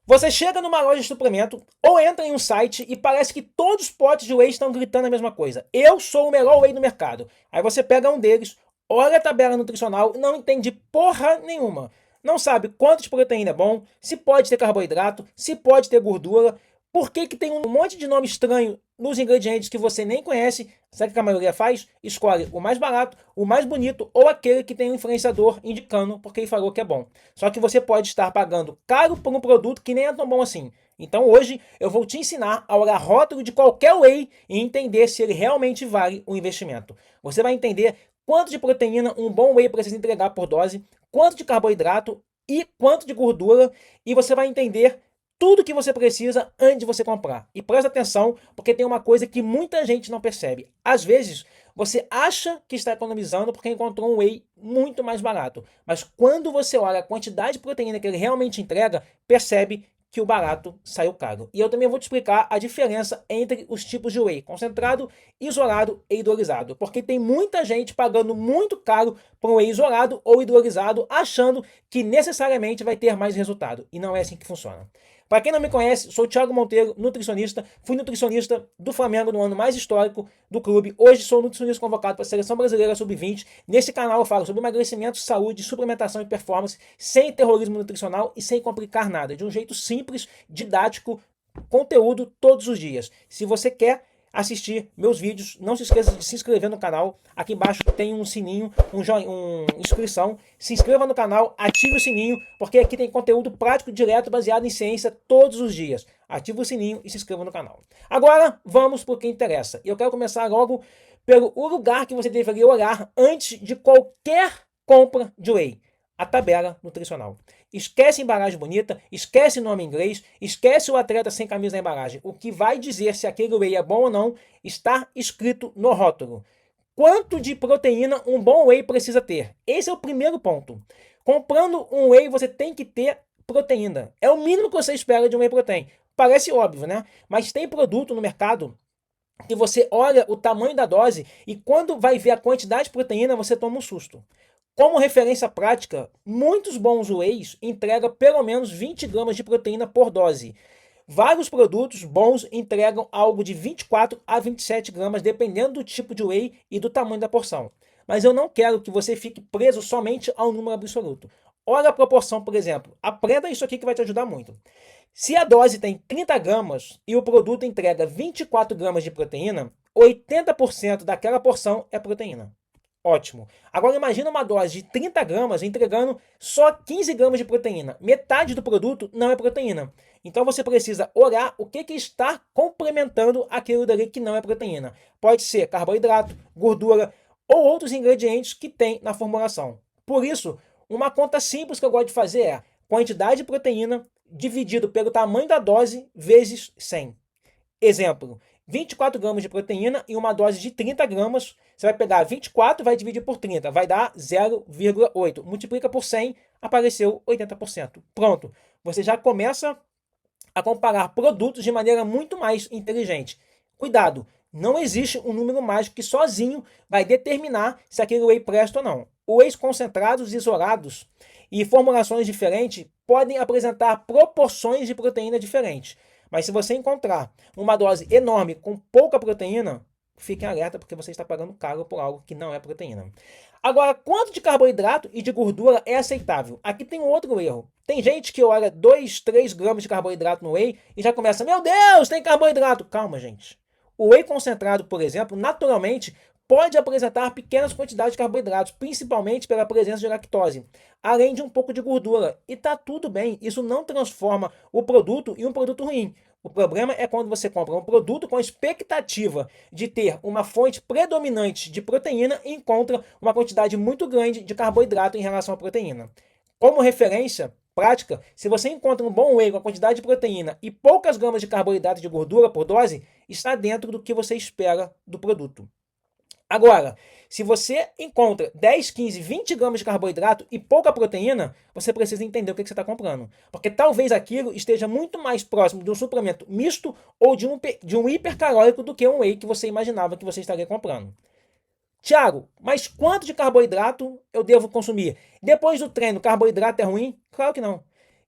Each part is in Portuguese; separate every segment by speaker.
Speaker 1: Você chega numa loja de suplemento ou entra em um site e parece que todos os potes de whey estão gritando a mesma coisa. Eu sou o melhor whey do mercado. Aí você pega um deles, olha a tabela nutricional, não entende porra nenhuma. Não sabe quanto de proteína é bom, se pode ter carboidrato, se pode ter gordura, por que que tem um monte de nome estranho nos ingredientes que você nem conhece. Sabe o que a maioria faz? Escolhe o mais barato, o mais bonito ou aquele que tem um influenciador indicando porque ele falou que é bom. Só que você pode estar pagando caro por um produto que nem é tão bom assim. Então hoje eu vou te ensinar a olhar rótulo de qualquer whey e entender se ele realmente vale o investimento. Você vai entender quanto de proteína um bom whey precisa entregar por dose, quanto de carboidrato e quanto de gordura, e você vai entender tudo que você precisa antes de você comprar. E presta atenção, porque tem uma coisa que muita gente não percebe. Às vezes, você acha que está economizando porque encontrou um whey muito mais barato. Mas quando você olha a quantidade de proteína que ele realmente entrega, percebe que o barato saiu caro. E eu também vou te explicar a diferença entre os tipos de whey, concentrado, isolado e hidrolisado. Porque tem muita gente pagando muito caro por um whey isolado ou hidrolisado, achando que necessariamente vai ter mais resultado. E não é assim que funciona. Para quem não me conhece, sou o Thiago Monteiro, nutricionista. Fui nutricionista do Flamengo no ano mais histórico do clube. Hoje sou nutricionista convocado para a Seleção Brasileira Sub-20. Nesse canal eu falo sobre emagrecimento, saúde, suplementação e performance, sem terrorismo nutricional e sem complicar nada. De um jeito simples, didático, conteúdo todos os dias. Se você quer assistir meus vídeos, não se esqueça de se inscrever no canal. Aqui embaixo tem um sininho, inscrição. Se inscreva no canal, ative o sininho, porque aqui tem conteúdo prático, direto, baseado em ciência todos os dias. Ative o sininho e se inscreva no canal. Agora, vamos para o que interessa. Eu quero começar logo pelo lugar que você deveria olhar antes de qualquer compra de whey. A tabela nutricional. Esquece embalagem bonita, esquece nome em inglês, esquece o atleta sem camisa na embalagem. O que vai dizer se aquele whey é bom ou não está escrito no rótulo. Quanto de proteína um bom whey precisa ter? Esse é o primeiro ponto. Comprando um whey, você tem que ter proteína. É o mínimo que você espera de um whey protein. Parece óbvio, né? Mas tem produto no mercado que você olha o tamanho da dose e quando vai ver a quantidade de proteína, você toma um susto. Como referência prática, muitos bons wheys entregam pelo menos 20 gramas de proteína por dose. Vários produtos bons entregam algo de 24 a 27 gramas, dependendo do tipo de whey e do tamanho da porção. Mas eu não quero que você fique preso somente ao número absoluto. Olha a proporção, por exemplo. Aprenda isso aqui que vai te ajudar muito. Se a dose tem 30 gramas e o produto entrega 24 gramas de proteína, 80% daquela porção é proteína. Ótimo. Agora imagina uma dose de 30 gramas entregando só 15 gramas de proteína. Metade do produto não é proteína. Então você precisa olhar o que está complementando aquilo dali que não é proteína. Pode ser carboidrato, gordura ou outros ingredientes que tem na formulação. Por isso, uma conta simples que eu gosto de fazer é quantidade de proteína dividido pelo tamanho da dose vezes 100. Exemplo, 24 gramas de proteína e uma dose de 30 gramas, você vai pegar 24 e vai dividir por 30, vai dar 0,8. Multiplica por 100, apareceu 80%. Pronto, você já começa a comparar produtos de maneira muito mais inteligente. Cuidado, não existe um número mágico que sozinho vai determinar se aquele whey presta ou não. Wheys concentrados, isolados e formulações diferentes podem apresentar proporções de proteína diferentes. Mas se você encontrar uma dose enorme com pouca proteína, fique alerta porque você está pagando caro por algo que não é proteína. Agora, quanto de carboidrato e de gordura é aceitável? Aqui tem um outro erro. Tem gente que olha 2, 3 gramas de carboidrato no whey e já começa, meu Deus, tem carboidrato. Calma, gente. O whey concentrado, por exemplo, naturalmente pode apresentar pequenas quantidades de carboidratos, principalmente pela presença de lactose, além de um pouco de gordura. E tá tudo bem, isso não transforma o produto em um produto ruim. O problema é quando você compra um produto com a expectativa de ter uma fonte predominante de proteína e encontra uma quantidade muito grande de carboidrato em relação à proteína. Como referência prática, se você encontra um bom whey com a quantidade de proteína e poucas gramas de carboidrato e de gordura por dose, está dentro do que você espera do produto. Agora, se você encontra 10, 15, 20 gramas de carboidrato e pouca proteína, você precisa entender o que você está comprando. Porque talvez aquilo esteja muito mais próximo de um suplemento misto ou de um hipercalórico do que um whey que você imaginava que você estaria comprando. Tiago, mas quanto de carboidrato eu devo consumir? Depois do treino, carboidrato é ruim? Claro que não.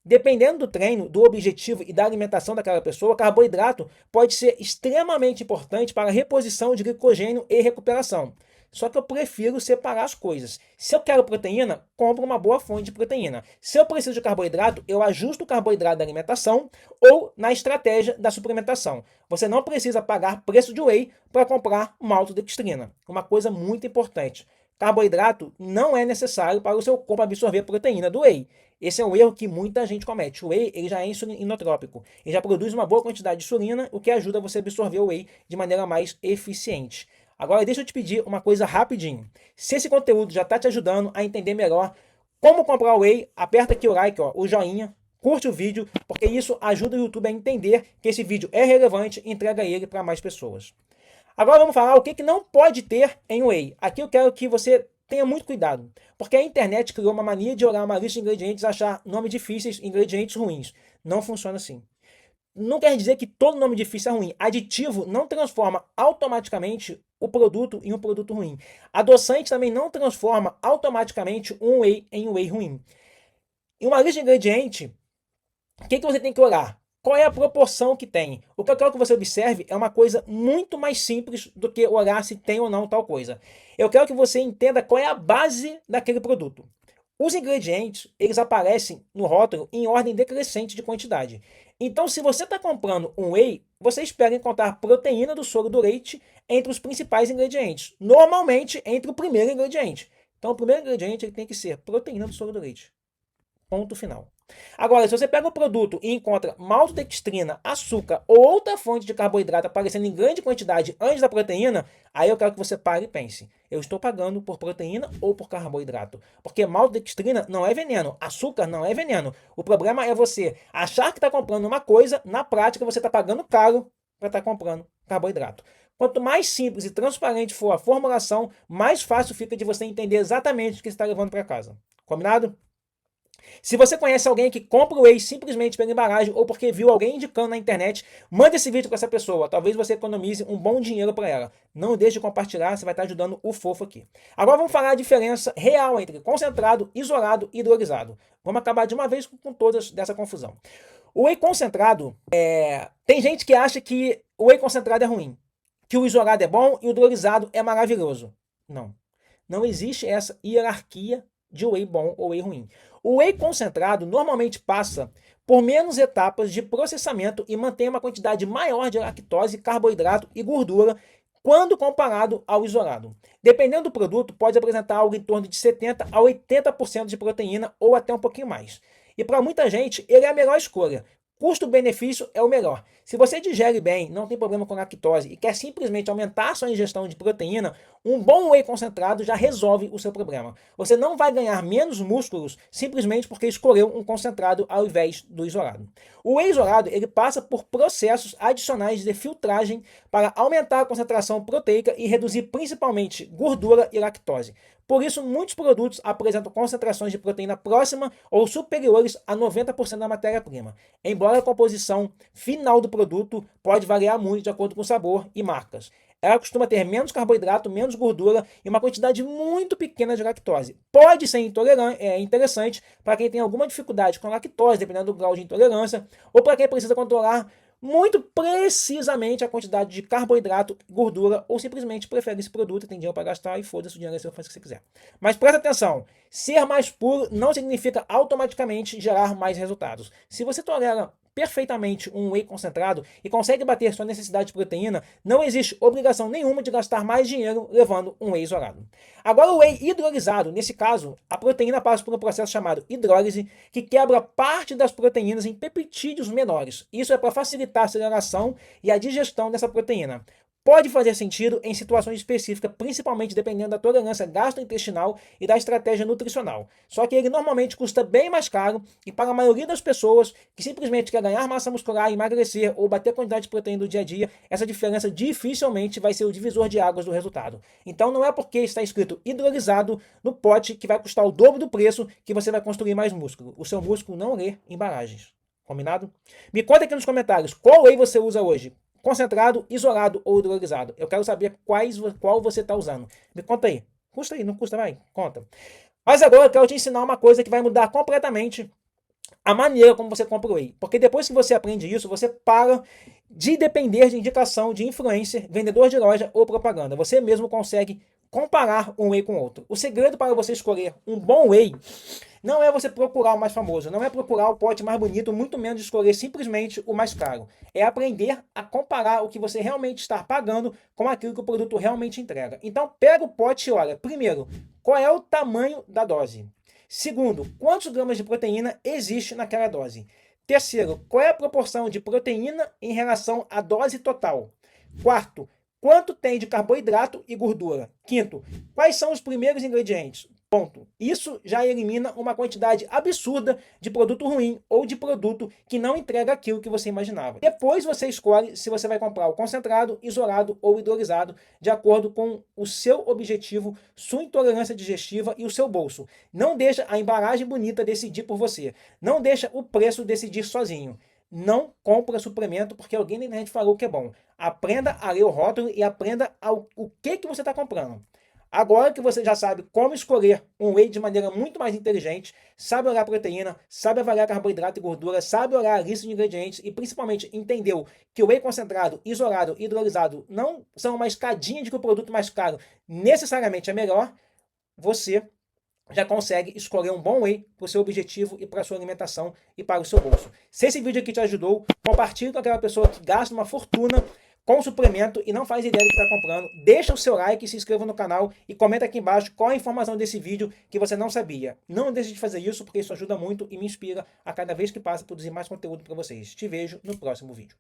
Speaker 1: Dependendo do treino, do objetivo e da alimentação daquela pessoa, carboidrato pode ser extremamente importante para a reposição de glicogênio e recuperação. Só que eu prefiro separar as coisas. Se eu quero proteína, compro uma boa fonte de proteína. Se eu preciso de carboidrato, eu ajusto o carboidrato da alimentação ou na estratégia da suplementação. Você não precisa pagar preço de whey para comprar maltodextrina. Uma coisa muito importante. Carboidrato não é necessário para o seu corpo absorver a proteína do whey. Esse é um erro que muita gente comete. O whey ele já é inotrópico. Ele já produz uma boa quantidade de insulina, o que ajuda você a absorver o whey de maneira mais eficiente. Agora, deixa eu te pedir uma coisa rapidinho. Se esse conteúdo já está te ajudando a entender melhor como comprar o whey, aperta aqui o like, ó, o joinha, curte o vídeo, porque isso ajuda o YouTube a entender que esse vídeo é relevante e entrega ele para mais pessoas. Agora vamos falar o que não pode ter em whey. Aqui eu quero que você tenha muito cuidado, porque a internet criou uma mania de olhar uma lista de ingredientes e achar nomes difíceis, ingredientes ruins. Não funciona assim. Não quer dizer que todo nome difícil é ruim. Aditivo não transforma automaticamente o produto em um produto ruim. Adoçante também não transforma automaticamente um whey em um whey ruim. Em uma lista de ingredientes, o que você tem que olhar? Qual é a proporção que tem? O que eu quero que você observe é uma coisa muito mais simples do que olhar se tem ou não tal coisa. Eu quero que você entenda qual é a base daquele produto. Os ingredientes, eles aparecem no rótulo em ordem decrescente de quantidade. Então, se você está comprando um whey, você espera encontrar proteína do soro do leite entre os principais ingredientes. Normalmente, entre o primeiro ingrediente. Então, o primeiro ingrediente ele tem que ser proteína do soro do leite. Ponto final. Agora, se você pega o produto e encontra maltodextrina, açúcar ou outra fonte de carboidrato aparecendo em grande quantidade antes da proteína, aí eu quero que você pare e pense. Eu estou pagando por proteína ou por carboidrato? Porque maltodextrina não é veneno, açúcar não é veneno. O problema é você achar que está comprando uma coisa, na prática você está pagando caro para estar comprando carboidrato. Quanto mais simples e transparente for a formulação, mais fácil fica de você entender exatamente o que você está levando para casa. Combinado? Se você conhece alguém que compra o whey simplesmente pela embalagem ou porque viu alguém indicando na internet, manda esse vídeo para essa pessoa. Talvez você economize um bom dinheiro para ela. Não deixe de compartilhar, você vai estar ajudando o fofo aqui. Agora vamos falar a diferença real entre concentrado, isolado e hidrolisado. Vamos acabar de uma vez com todas dessa confusão. O whey concentrado, tem gente que acha que o whey concentrado é ruim, que o isolado é bom e o hidrolisado é maravilhoso. Não. Não existe essa hierarquia de whey bom ou whey ruim. O whey concentrado normalmente passa por menos etapas de processamento e mantém uma quantidade maior de lactose, carboidrato e gordura quando comparado ao isolado. Dependendo do produto, pode apresentar algo em torno de 70 a 80% de proteína ou até um pouquinho mais. E para muita gente, ele é a melhor escolha. Custo-benefício é o melhor. Se você digere bem, não tem problema com lactose e quer simplesmente aumentar a sua ingestão de proteína, um bom whey concentrado já resolve o seu problema. Você não vai ganhar menos músculos simplesmente porque escolheu um concentrado ao invés do isolado. O whey isolado ele passa por processos adicionais de filtragem para aumentar a concentração proteica e reduzir principalmente gordura e lactose. Por isso, muitos produtos apresentam concentrações de proteína próxima ou superiores a 90% da matéria-prima, embora a composição final do produto pode variar muito de acordo com o sabor e marcas. Ela costuma ter menos carboidrato, menos gordura e uma quantidade muito pequena de lactose. Pode ser interessante para quem tem alguma dificuldade com a lactose, dependendo do grau de intolerância, ou para quem precisa controlar muito precisamente a quantidade de carboidrato, gordura, ou simplesmente prefere esse produto e tem dinheiro para gastar e foda-se o dinheiro é seu, faz o que você quiser. Mas presta atenção, ser mais puro não significa automaticamente gerar mais resultados. Se você tolera perfeitamente um whey concentrado e consegue bater sua necessidade de proteína, não existe obrigação nenhuma de gastar mais dinheiro levando um whey isolado. Agora o whey hidrolisado, nesse caso, a proteína passa por um processo chamado hidrólise, que quebra parte das proteínas em peptídeos menores. Isso é para facilitar a aceleração e a digestão dessa proteína. Pode fazer sentido em situações específicas, principalmente dependendo da tolerância gastrointestinal e da estratégia nutricional. Só que ele normalmente custa bem mais caro e para a maioria das pessoas que simplesmente quer ganhar massa muscular, emagrecer ou bater a quantidade de proteína do dia a dia, essa diferença dificilmente vai ser o divisor de águas do resultado. Então não é porque está escrito hidrolisado no pote que vai custar o dobro do preço que você vai construir mais músculo. O seu músculo não lê embalagens. Combinado? Me conta aqui nos comentários qual whey você usa hoje. Concentrado, isolado ou hidrolisado. Eu quero saber qual você está usando. Me conta aí. Custa aí, não custa? Vai, conta. Mas agora eu quero te ensinar uma coisa que vai mudar completamente a maneira como você compra o whey. Porque depois que você aprende isso, você para de depender de indicação de influencer, vendedor de loja ou propaganda. Você mesmo consegue comparar um whey com outro. O segredo para você escolher um bom whey não é você procurar o mais famoso, não é procurar o pote mais bonito, muito menos escolher simplesmente o mais caro. É aprender a comparar o que você realmente está pagando com aquilo que o produto realmente entrega. Então pega o pote e olha, primeiro, qual é o tamanho da dose? Segundo, quantos gramas de proteína existe naquela dose? Terceiro, qual é a proporção de proteína em relação à dose total? Quarto, quanto tem de carboidrato e gordura? Quinto, quais são os primeiros ingredientes? Ponto. Isso já elimina uma quantidade absurda de produto ruim ou de produto que não entrega aquilo que você imaginava. Depois você escolhe se você vai comprar o concentrado, isolado ou hidrolisado, de acordo com o seu objetivo, sua intolerância digestiva e o seu bolso. Não deixa a embalagem bonita decidir por você. Não deixa o preço decidir sozinho. Não compra suplemento porque alguém na internet falou que é bom. Aprenda a ler o rótulo e aprenda o que você está comprando. Agora que você já sabe como escolher um whey de maneira muito mais inteligente, sabe olhar proteína, sabe avaliar carboidrato e gordura, sabe olhar a lista de ingredientes e principalmente entendeu que o whey concentrado, isolado e hidrolisado não são uma escadinha de que o produto mais caro necessariamente é melhor, você já consegue escolher um bom whey para o seu objetivo e para a sua alimentação e para o seu bolso. Se esse vídeo aqui te ajudou, compartilhe com aquela pessoa que gasta uma fortuna com suplemento e não faz ideia do que está comprando. Deixa o seu like, se inscreva no canal e comenta aqui embaixo qual a informação desse vídeo que você não sabia. Não deixe de fazer isso porque isso ajuda muito e me inspira a cada vez que passa a produzir mais conteúdo para vocês. Te vejo no próximo vídeo.